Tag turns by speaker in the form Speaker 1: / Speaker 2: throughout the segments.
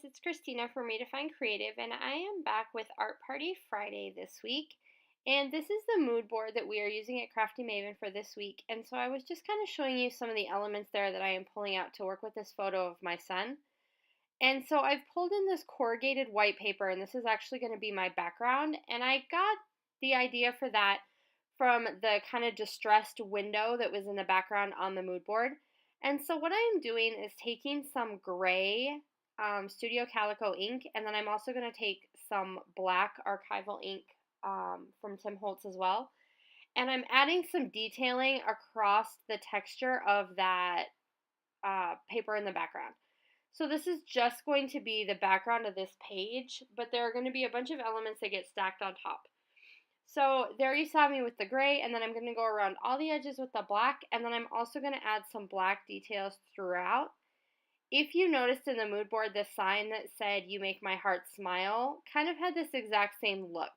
Speaker 1: it's Christina from Redefine Creative, and I am back with Art Party Friday this week. And this is the mood board that we are using at Crafty Maven for this week. And so I was just kind of showing you some of the elements there that I am pulling out to work with this photo of my son. And so I've pulled in this corrugated white paper, and this is actually going to be my background. And I got the idea for that from the kind of distressed window that was in the background on the mood board. And so what I'm doing is taking some gray Studio Calico ink, and then I'm also going to take some black archival ink from Tim Holtz as well. And I'm adding some detailing across the texture of that paper in the background. So this is just going to be the background of this page, but there are going to be a bunch of elements that get stacked on top. So there you saw me with the gray, and then I'm going to go around all the edges with the black, and then I'm also going to add some black details throughout. If you noticed in the mood board, the sign that said "You Make My Heart Smile" kind of had this exact same look.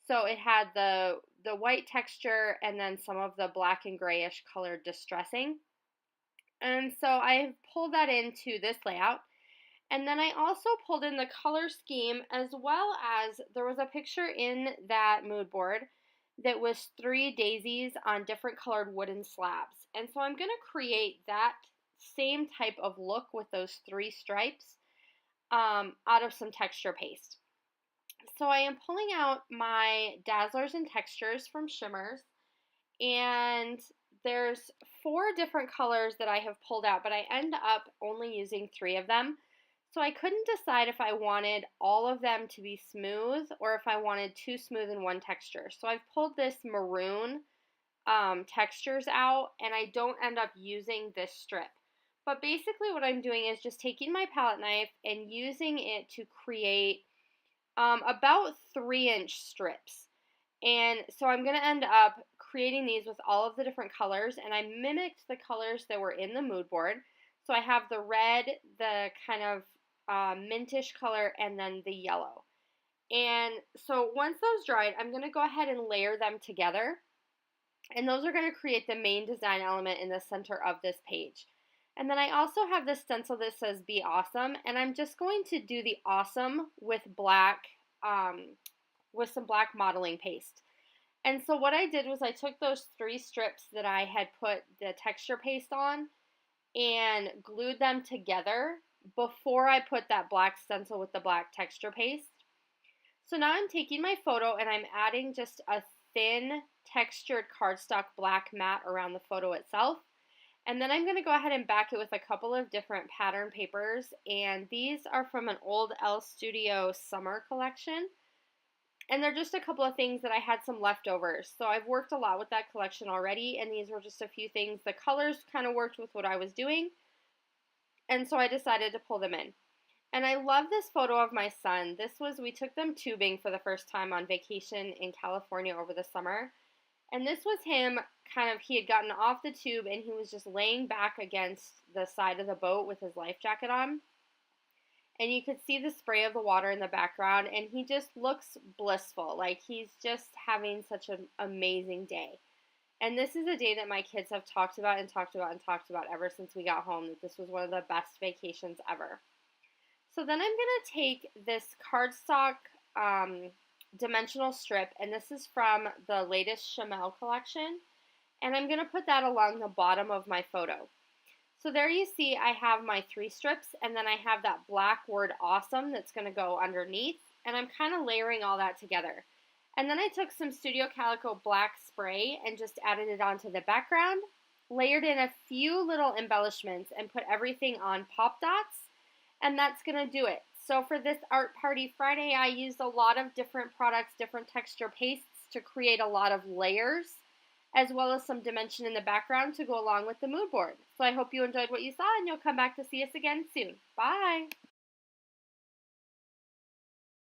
Speaker 1: So it had the white texture and then some of the black and grayish color distressing. And so I pulled that into this layout. And then I also pulled in the color scheme, as well as there was a picture in that mood board that was 3 daisies on different colored wooden slabs. And so I'm going to create that same type of look with those 3 stripes out of some texture paste. So I am pulling out my Dazzlers and Textures from Shimmers, and there's 4 different colors that I have pulled out, but I end up only using 3 of them. So I couldn't decide if I wanted all of them to be smooth or if I wanted 2 smooth and 1 texture. So I've pulled this maroon textures out, and I don't end up using this strip. But basically what I'm doing is just taking my palette knife and using it to create about 3-inch strips. And so I'm going to end up creating these with all of the different colors, and I mimicked the colors that were in the mood board. So I have the red, the kind of mintish color, and then the yellow. And so once those dried, I'm going to go ahead and layer them together. And those are going to create the main design element in the center of this page. And then I also have this stencil that says "Be Awesome," and I'm just going to do the awesome with black, with some black modeling paste. And so what I did was I took those 3 strips that I had put the texture paste on and glued them together before I put that black stencil with the black texture paste. So now I'm taking my photo and I'm adding just a thin textured cardstock black mat around the photo itself. And then I'm going to go ahead and back it with a couple of different pattern papers, and these are from an old Elle Studio summer collection. And they're just a couple of things that I had some leftovers. So I've worked a lot with that collection already, and these were just a few things. The colors kind of worked with what I was doing, and so I decided to pull them in. And I love this photo of my son. We took them tubing for the first time on vacation in California over the summer. And this was him he had gotten off the tube and he was just laying back against the side of the boat with his life jacket on. And you could see the spray of the water in the background, and he just looks blissful. Like he's just having such an amazing day. And this is a day that my kids have talked about and talked about and talked about ever since we got home, that this was one of the best vacations ever. So then I'm going to take this cardstock dimensional strip, and this is from the latest Chamel collection, and I'm going to put that along the bottom of my photo. So there you see I have my 3 strips, and then I have that black word "awesome" that's going to go underneath, and I'm kind of layering all that together. And then I took some Studio Calico black spray and just added it onto the background, layered in a few little embellishments, and put everything on pop dots, and that's going to do it. So for this Art Party Friday, I used a lot of different products, different texture pastes to create a lot of layers, as well as some dimension in the background to go along with the mood board. So I hope you enjoyed what you saw, and you'll come back to see us again soon. Bye!